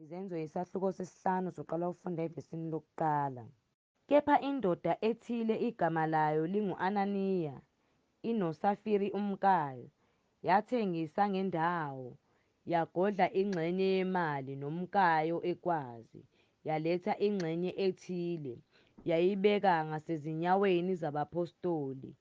Izenzo isahluko sesihlanu soqala ufunda evesini lokuqala. Kepha indoda ethile igama layo lingu-Ananiya, inoSafiri umkayo, yathengisa ngendawo, yagodla ingxenye yemali nomkayo ekwazi, yaletha ingxenye ethile, yayibeka ngasezinyaweni zabapostoli.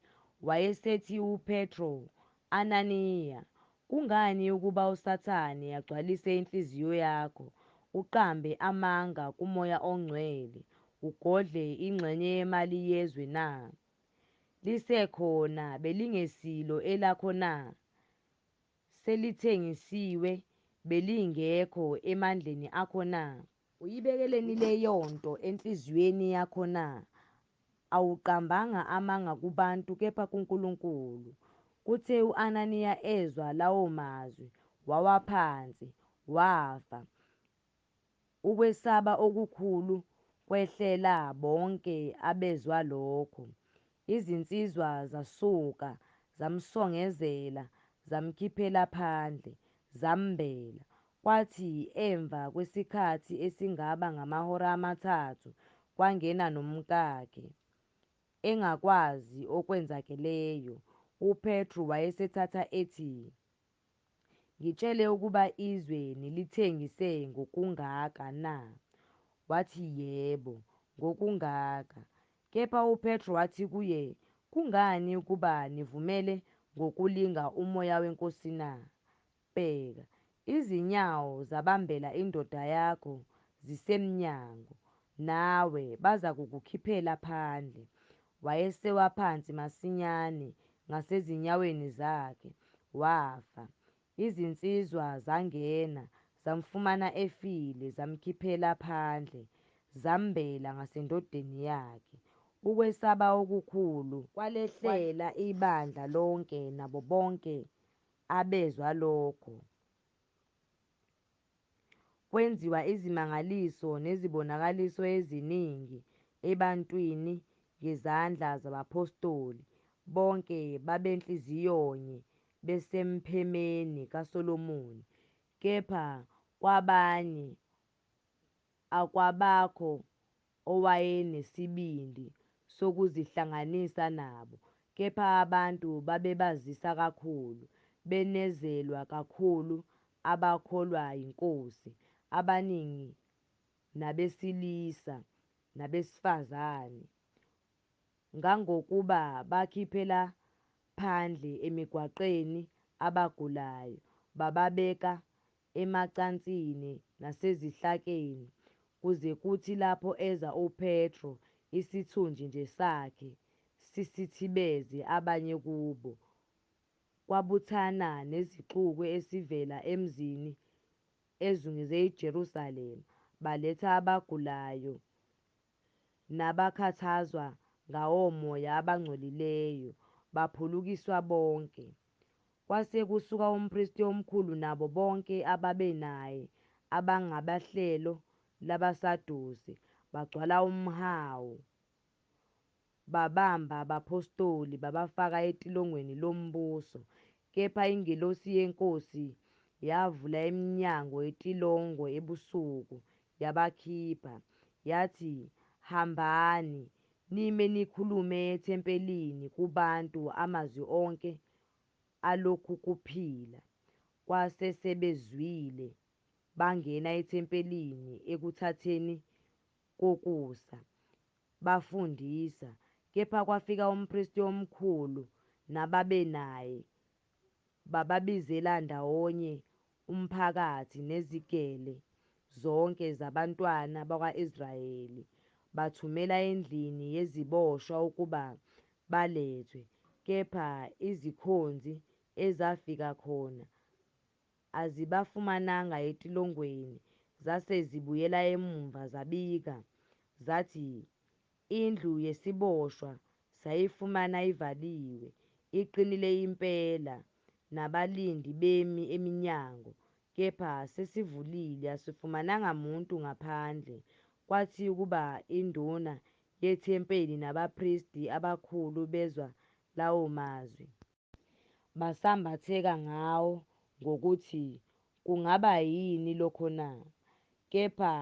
Wayesethi uPetro, Ananiya, kungani ukuba uSathane agcwalise inhliziyo yakho, uqambe amanga kuMoya oNgcwele, ugodle ingxenye yemali yezwe na? Lisekhona belingesilo elakho na? Selithengisiwe belingekho emandleni akho na? Uyibekeleni leyonto enhliziyweni yakho na? Awuqambanga amanga kubantu kepha kuNkulunkulu. Kuthe u-Ananiya ezwa lawo mazwi, wawa phansi, wafa. Ukwesaba okukhulu kwehlela bonke abezwa lokho. Izinsizwa zasuka, zamsongezela, zamkhiphela phandle, zambela. Kwathi emva kwesikhathi esingaba ngamahora amathathu, kwangena nomkakhe. Engakwazi okwenzakeleyo, uPetru wayesethatha ethi, ngitshele ukuba izwe nilithengise ngokungaka na? Wathi, yebo, ngokungaka. Kepha uPetru wathi kuye, kungani ukuba nivumele ngokulinga uMoya weNkosi na? Bheka, izinyawo zabambela indoda yakho zisemnyango, nawe baza kukukhiphela phandle. Wayesewa phansi masinyane ngasezinyaweni zakhe, wafa. Izinsizwa zangena, zamfumana efile, zamkhiphela phandle, zambela ngasendodeni yakhe. Ukwesaba okukhulu kwalehlela ibandla lonke nabo bonke abezwa lokho. Kwenziwa izimangaliso nezibonakaliso eziningi ebantwini ngezandla zabapostoli. Bonke babenhliziyonye besemphemeni kaSolomoni. Kepha kwabanye akwabakho owayenesibindi sokuzihlanganisa nabo, kepha abantu babebazisa kakhulu, benezelwa kakhulu abakholwa yiNkosi, abaningi nabesilisa nabesifazane. Ngangokuba bakhiphela phandle emigwaqeni abagulayo, bababeka emacansini nasezihlakeni, kuze kuthi lapho eza uPetro isithunzi nje sakhe sisithibeze abanye kubo. Kwabuthana nezixuku esivela emzini ezungeze iJerusalema, baletha abagulayo nabakhathazwa ngawomoya abangcolileyo, baphulukiswa bonke. Kwase kusuka umpristi omkhulu nabo bonke ababenaye abangabahlelo labaSadusi, bagcwala umhawu, babamba abapostoli babafaka etolongweni lombuso. Kepha ingelosi yeNkosi yavula iminyango yetolongo ebusuku, yabakhipha, yathi, hambani nime nikhulume ethempelini kubantu amazwi onke alokhu kuphila. Kwase sebezwile, bangena ethempelini ekuthatheni kokusa, bafundisa. Kepha kwafika umpristi omkhulu nababenaye, bababizela ndawonye umphakathi nezigele zonke zabantwana bakwa-Israyeli, bathumela endlini yeziboshwa ukuba balethwe. Kepha izikhonzi ezafika khona azibafumananga etolongweni, zase zibuyela emumva zabika, zathi, indlu yesiboshwa sayifumana ivaliwe, iqinile impela, nabalindi bemi eminyango, kepha sesivulile, asifumananga muntu ngaphandle. Kwathi ukuba induna yethempeli nabapristi abakhulu bezwa lawo mazwi, basambatheka ngawo ngokuthi, kungaba yini lokho na? Kepha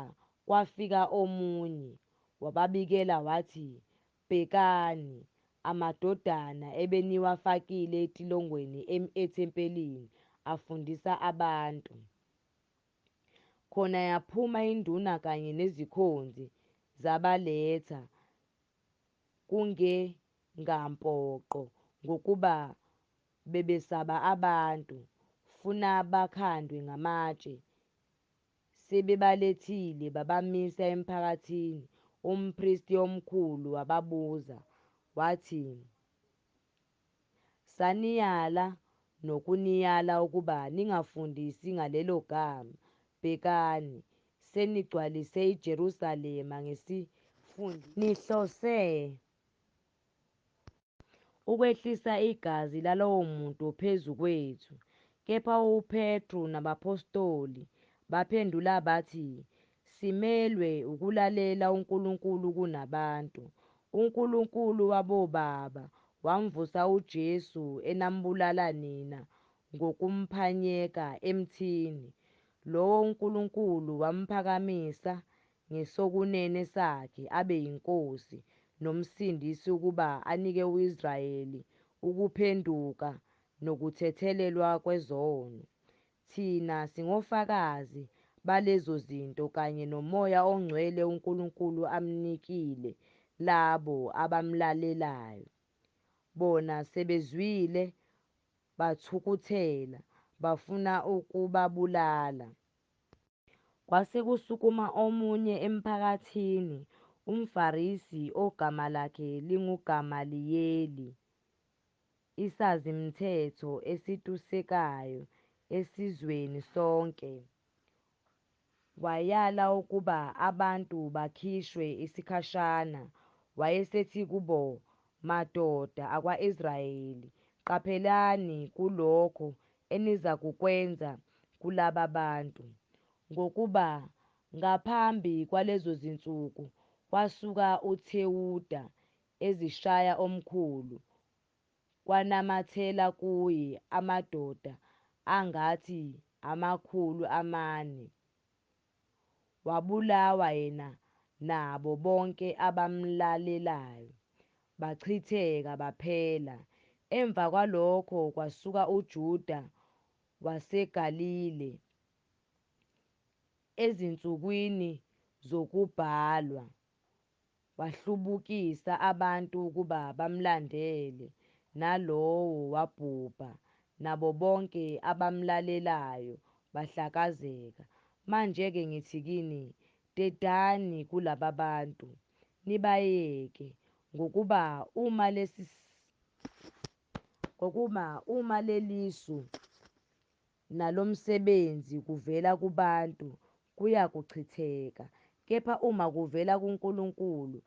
kwafika omunye wababikela wathi, "Bhekani, amadodana ebeniwafakile entolongweni ethempelini afundisa abantu." Khona yaphuma induna kanye nezikhonzi zabaletha kungengampoqo ngokuba bebesaba abantu, funa bakhandwe ngamatshe. Sebebalethile babamisa emphakathini, umphristi omkhulu wababuza wathi, "Saniyala nokuniyala ukuba ningafundisi ngalelo gama? Bhekani, senigcwalise iJerusalema ngesifundiswa. Nihlose ukwehlisa igazi lalowo muntu phezu kwethu." Kepha uPetru nabapostoli baphendula bathi, "Simelwe ukulalela uNkulunkulu kunabantu. UNkulunkulu wabobaba wamvusa uJesu enambulala nina ngokumphanyeka emthini. Lowo uNkulunkulu wamphakamisa ngasokunene sakhe abe yiNkosi noMsindisi ukuba anike u-Israyeli ukuphenduka nokuthethelelwa kwezono. Thina singofakazi balezo zinto kanye noMoya oNgcwele uNkulunkulu amnikile labo abamlalelayo." Bona sebezwile bathukuthela, bafuna ukubabulala. Kwase kusukuma omunye emphakathini, umFarisi ogama lakhe linguGamaliyeli, isazimthetho esitusekayo esizweni sonke. Wayala ukuba abantu bakhishwe isikhashana. Wayesethi kubo, "Madoda akwa-Israyeli, qaphelani kulokho enizakukwenza kulaba bantu, ngokuba ngaphambi kwalezo zinsuku kwasuka uThewuda ezishaya omkhulu, kwanamathela kuye amadoda angathi 400. Wabulawa yena nabo bonke abamlalelayo, bachitheka baphela. Emva kwalokho kwasuka uJuda waseGalile ezinsukwini zokubhalwa, wahlubukisa abantu ukuba bamlandele, nalowo wabhubha, nabo bonke abamlalelayo bahlakazeka. Manje-ke ngithi kini, dedani kulaba bantu, nibayeke, ngokuba uma lelisu nalomsebenzi kuvela kubantu kuyakuchitheka, kepha uma kuvela kuNkulunkulu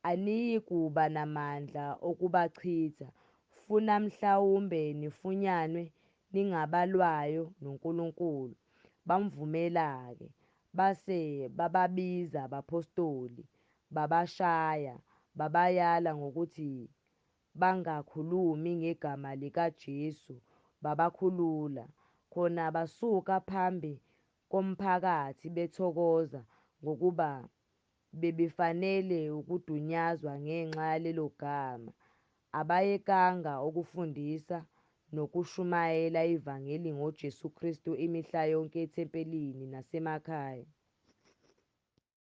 aniyikuba namandla okubachitha. Funa mhlawumbe nifunyanwe ningabalwayo noNkulunkulu." Bamvumela-ke, base bababiza abapostoli, babashaya, babayala ngokuthi bangakhulumi ngegama likaJesu, babakhulula. Khona basuka phambi komphakathi bethokoza ngokuba bebefanele ukudunyazwa ngenxa yalelo gama. Abayekanga ukufundisa nokushumayela ivangeli ngoJesu Kristu imihla yonke ethempelini nasemakhaya.